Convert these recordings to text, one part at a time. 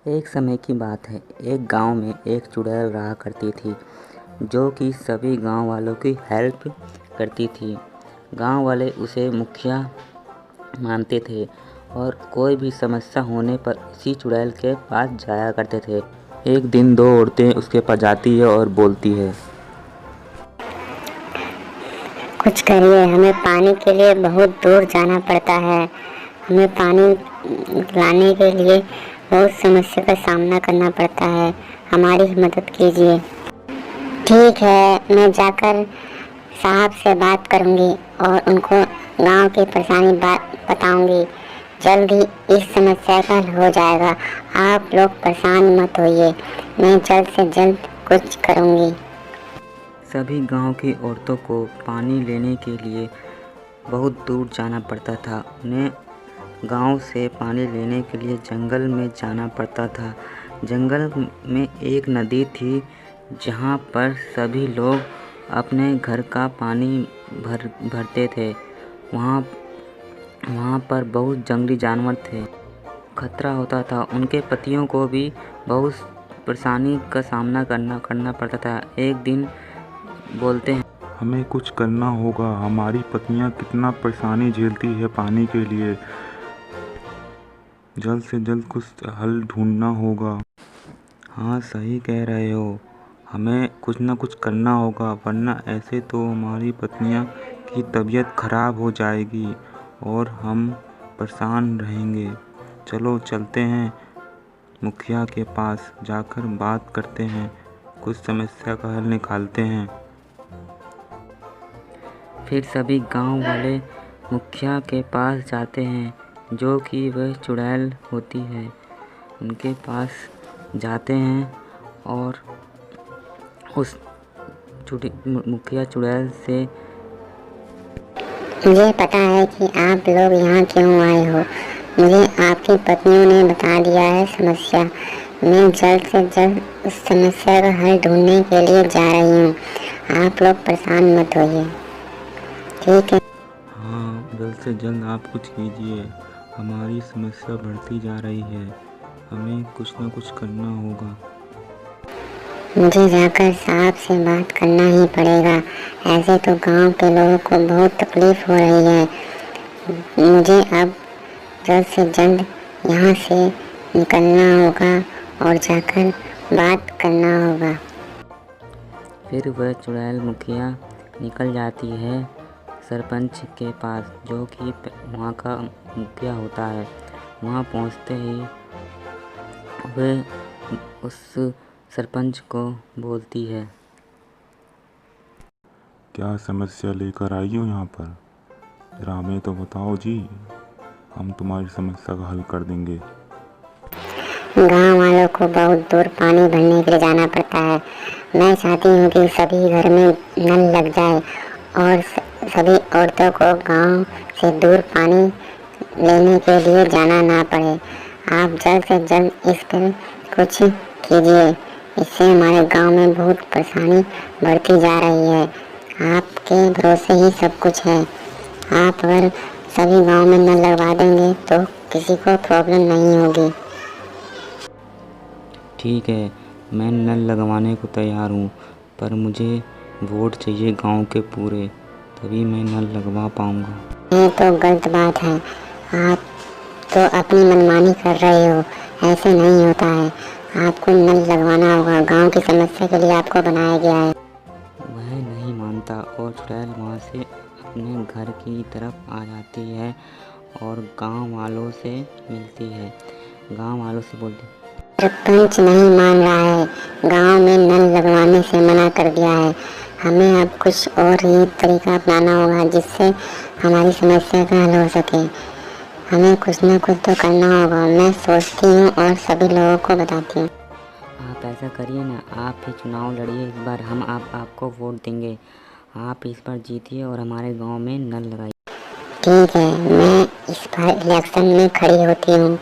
एक समय की बात है। एक गांव में एक चुड़ैल रहा करती थी जो कि सभी गांव वालों की हेल्प करती थी। गांव वाले उसे मुखिया मानते थे और कोई भी समस्या होने पर इसी चुड़ैल के पास जाया करते थे। एक दिन दो औरतें उसके पास जाती है और बोलती है, कुछ करिए, हमें पानी के लिए बहुत दूर जाना पड़ता है। हमें पानी लाने के लिए बहुत समस्या का सामना करना पड़ता है। हमारी मदद कीजिए। ठीक है, मैं जाकर साहब से बात करूंगी और उनको गांव की परेशानी बात बताऊंगी। जल्द ही इस समस्या का हल हो जाएगा। आप लोग परेशान मत होइए, मैं जल्द से जल्द कुछ करूंगी। सभी गांव की औरतों को पानी लेने के लिए बहुत दूर जाना पड़ता था। उन्हें गांव से पानी लेने के लिए जंगल में जाना पड़ता था। जंगल में एक नदी थी जहां पर सभी लोग अपने घर का पानी भरते थे। वहां पर बहुत जंगली जानवर थे। खतरा होता था। उनके पतियों को भी बहुत परेशानी का सामना करना पड़ता था। एक दिन बोलते हैं, हमें कुछ करना होगा। हमारी पत्नियां कितना परेशानी झेलती है पानी के लिए। जल्द से जल्द कुछ हल ढूंढना होगा। हाँ, सही कह रहे हो। हमें कुछ ना कुछ करना होगा, वरना ऐसे तो हमारी पत्नियां की तबीयत खराब हो जाएगी और हम परेशान रहेंगे। चलो चलते हैं, मुखिया के पास जाकर बात करते हैं, कुछ समस्या का हल निकालते हैं। फिर सभी गांव वाले मुखिया के पास जाते हैं जो कि वह चुड़ैल होती है। उनके पास जाते हैं और उस मुखिया चुड़ैल से, मुझे पता है कि आप लोग यहाँ क्यों आए हो। मुझे आपकी पत्नियों ने बता दिया है समस्या। मैं जल्द से जल्द उस समस्या का हल ढूंढने के लिए जा रही हूँ। आप लोग परेशान मत होइए, ठीक है। हाँ, जल्द से जल्द आप कुछ कीजिए। हमारी समस्या बढ़ती जा रही है। हमें कुछ ना कुछ करना होगा। मुझे जाकर साहब से बात करना ही पड़ेगा। ऐसे तो गांव के लोगों को बहुत तकलीफ हो रही है। मुझे अब जल्द से जल्द यहाँ से निकलना होगा और जाकर बात करना होगा। फिर वह चुड़ैल मुखिया निकल जाती है सरपंच के पास, जो कि वहाँ का मुखिया होता है। वहाँ पहुँचते ही वह उस सरपंच को बोलती है, क्या समस्या लेकर आई हो यहाँ पर? जरा हमें तो बताओ जी, हम तुम्हारी समस्या का हल कर देंगे। गांव वालों को बहुत दूर पानी भरने के लिए जाना पड़ता है। मैं चाहती हूँ कि सभी घर में नल लग जाए और सभी औरतों को गांव से दूर पानी लेने के लिए जाना ना पड़े। आप जल्द से जल्द इस पर कुछ कीजिए। इससे हमारे गांव में बहुत परेशानी बढ़ती जा रही है। आपके भरोसे ही सब कुछ है। आप अगर सभी गांव में नल लगवा देंगे तो किसी को प्रॉब्लम नहीं होगी। ठीक है, मैं नल लगवाने को तैयार हूँ, पर मुझे वोट चाहिए गांव के पूरे, तभी मैं नल लगवा पाऊँगा। ये तो गलत बात है। आप तो अपनी मनमानी कर रहे हो। ऐसे नहीं होता है। आपको नल लगवाना होगा। गांव की समस्या के लिए आपको बनाया गया है। वह नहीं मानता और चुड़ैल वहाँ से अपने घर की तरफ आ जाती है और गांव वालों से मिलती है। गांव वालों से बोलती, सरपंच नहीं मान रहा है। गांव में नल लगवाने से मना कर दिया है। हमें अब कुछ और ही तरीका अपनाना होगा जिससे हमारी समस्या का हल हो सके। हमें कुछ न कुछ तो करना होगा। मैं सोचती हूँ और सभी लोगों को बताती हूँ। आप ऐसा करिए ना, आप ही चुनाव लड़िए इस बार, हम आपको वोट देंगे। आप इस बार जीतिए और हमारे गांव में नल लगाइए। ठीक है, मैं इस बार इलेक्शन में खड़ी होती हूँ।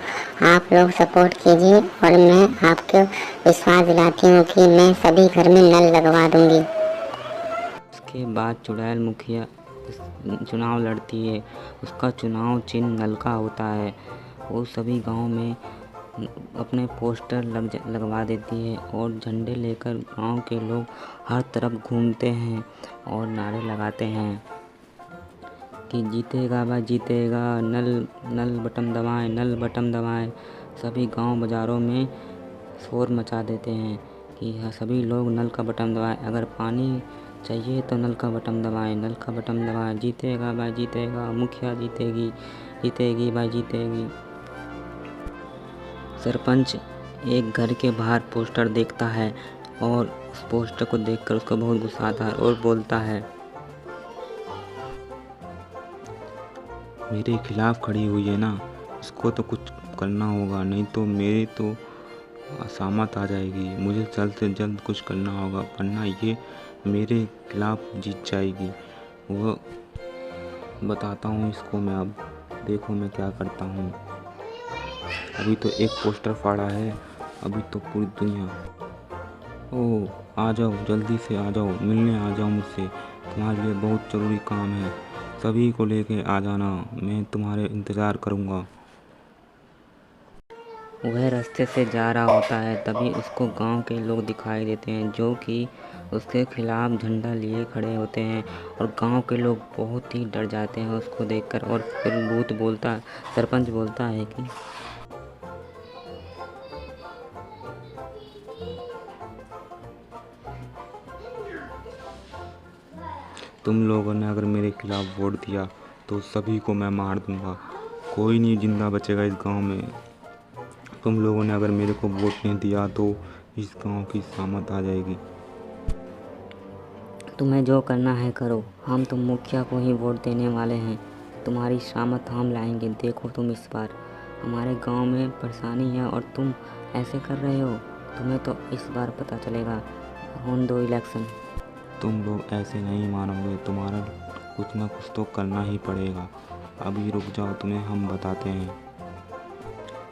आप लोग सपोर्ट कीजिए और मैं आपको विश्वास दिलाती हूँ कि मैं सभी घर में नल लगवा दूँगी। उसके बाद चुड़ैल मुखिया चुनाव लड़ती है। उसका चुनाव चिन्ह नल का होता है। वो सभी गांव में अपने पोस्टर लगवा देती है और झंडे लेकर गांव के लोग हर तरफ घूमते हैं और नारे लगाते हैं कि जीतेगा भाई जीतेगा, नल बटन दबाएं, नल बटन दबाएं। सभी गांव बाज़ारों में शोर मचा देते हैं कि सभी लोग नल का बटन दबाएं। अगर पानी चाहिए तो नल का बटन दबाएं, नल का बटन दबाएं। जीतेगा भाई जीतेगा, मुखिया जीतेगी, जीतेगी भाई जीतेगी। सरपंच एक घर के बाहर पोस्टर देखता है और उस पोस्टर को देखकर उसको बहुत गुस्सा आता है और बोलता है, मेरे खिलाफ खड़ी हुई है ना, इसको तो कुछ करना होगा, नहीं तो मेरी तो असामत आ जाएगी। मुझे जल्द से जल्द कुछ करना होगा, वरना ये मेरे खिलाफ जीत जाएगी। वो बताता हूँ इसको मैं, अब देखो मैं क्या करता हूँ। अभी तो एक पोस्टर फाड़ा है, अभी तो पूरी दुनिया। ओह आ जाओ, जल्दी से आ जाओ, मिलने आ जाओ मुझसे, तुम्हारे लिए बहुत ज़रूरी काम है। सभी को लेके आ जाना, मैं तुम्हारे इंतज़ार करूँगा। वह रास्ते से जा रहा होता है, तभी उसको गांव के लोग दिखाई देते हैं जो कि उसके खिलाफ झंडा लिए खड़े होते हैं और गांव के लोग बहुत ही डर जाते हैं उसको देखकर। और फिर सरपंच बोलता है कि तुम लोगों ने अगर मेरे खिलाफ वोट दिया तो सभी को मैं मार दूंगा, कोई नहीं जिंदा बचेगा इस गांव में। तुम लोगों ने अगर मेरे को वोट नहीं दिया तो इस गांव की सामत आ जाएगी। तुम्हें जो करना है करो, हम तुम मुखिया को ही वोट देने वाले हैं, तुम्हारी शामत हम लाएंगे। देखो तुम इस बार हमारे गांव में परेशानी है और तुम ऐसे कर रहे हो, तुम्हें तो इस बार पता चलेगा। होने दो इलेक्शन। तुम लोग ऐसे नहीं मानोगे, तुम्हारा कुछ ना कुछ तो करना ही पड़ेगा। अभी रुक जाओ, तुम्हें हम बताते हैं।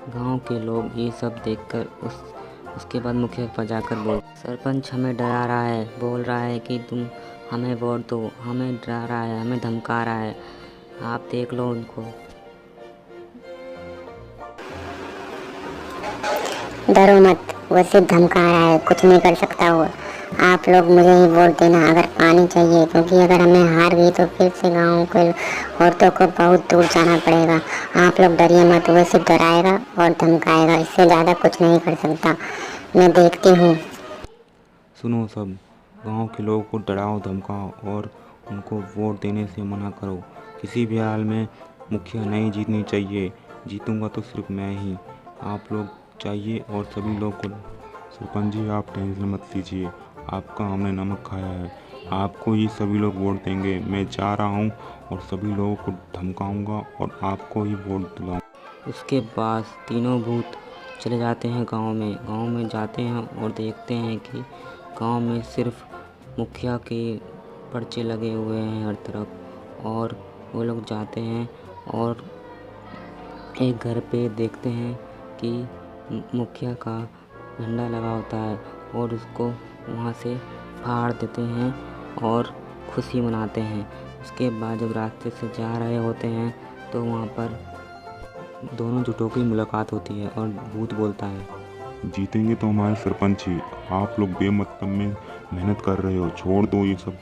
गांव के लोग ये सब देखकर उसके बाद मुखिया पर जाकर बोल, सरपंच हमें डरा रहा है, बोल रहा है कि तुम हमें वोट दो, हमें डरा रहा है, हमें धमका रहा है, आप देख लो उनको। डरो मत, वो सिर्फ धमका रहा है, कुछ नहीं कर सकता वो। आप लोग मुझे ही वोट देना अगर पानी चाहिए, क्योंकि अगर हमें हार गई तो फिर से गाँव के औरतों को बहुत दूर जाना पड़ेगा। आप लोग डरिए मत, वो सिर्फ डराएगा और धमकाएगा, इससे ज़्यादा कुछ नहीं कर सकता। मैं देखती हूँ। सुनो सब, गांव के लोगों को डराओ धमकाओ और उनको वोट देने से मना करो। किसी भी हाल में मुखिया नहीं जीतनी चाहिए, जीतूंगा तो सिर्फ मैं ही। आप लोग चाहिए और सभी लोग को। सरपंच जी आप टेंशन मत लीजिए, आपका हमने नमक खाया है, आपको ही सभी लोग वोट देंगे। मैं जा रहा हूँ और सभी लोगों को धमकाऊंगा और आपको ही वोट दिलाऊंगा। उसके बाद तीनों भूत चले जाते हैं गांव में जाते हैं और देखते हैं कि गांव में सिर्फ मुखिया के पर्चे लगे हुए हैं हर तरफ। और वो लोग जाते हैं और एक घर पे देखते हैं कि मुखिया का झंडा लगा होता है और उसको वहाँ से फाड़ देते हैं और खुशी मनाते हैं। उसके बाद जब रास्ते से जा रहे होते हैं तो वहाँ पर दोनों जुटों की मुलाकात होती है और भूत बोलता है, जीतेंगे तो हमारे सरपंच ही, आप लोग बेमतलब में मेहनत कर रहे हो, छोड़ दो ये सब।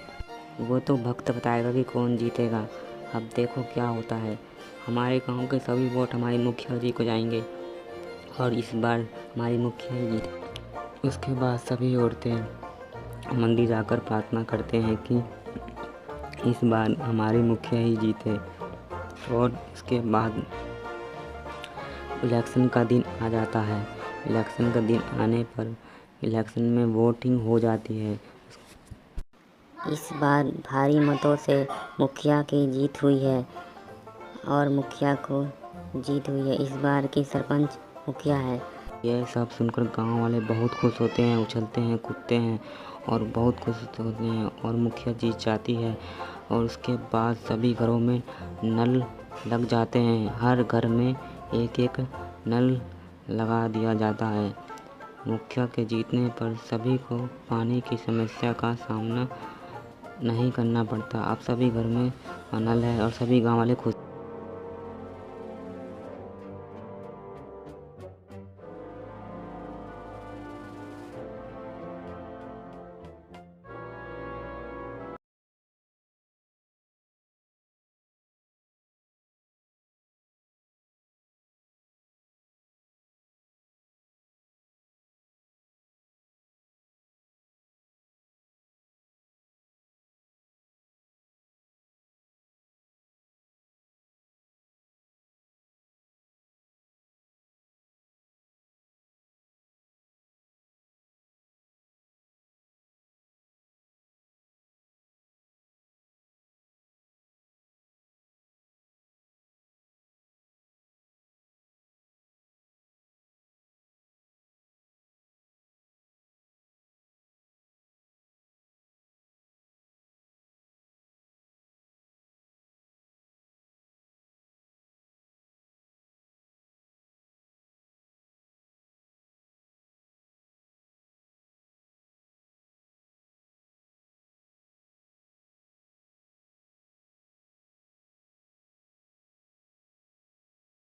वो तो वक्त बताएगा कि कौन जीतेगा। अब देखो क्या होता है। हमारे गांव के सभी वोट हमारे मुखिया जी को जाएंगे और इस बार हमारी मुखिया ही जीते। उसके बाद सभी औरतें मंदिर जाकर प्रार्थना करते हैं कि इस बार हमारी मुखिया ही जीते। और इसके बाद इलेक्शन का दिन आ जाता है। इलेक्शन का दिन आने पर इलेक्शन में वोटिंग हो जाती है। इस बार भारी मतों से मुखिया की जीत हुई है और मुखिया को जीत हुई है। इस बार की सरपंच मुखिया है। यह सब सुनकर गांव वाले बहुत खुश होते हैं, उछलते हैं, कूदते हैं और बहुत खुश होते हैं और मुखिया जीत जाती है। और उसके बाद सभी घरों में नल लग जाते हैं। हर घर में एक एक नल लगा दिया जाता है। मुखिया के जीतने पर सभी को पानी की समस्या का सामना नहीं करना पड़ता। अब सभी घर में नल है और सभी गांव वाले खुश।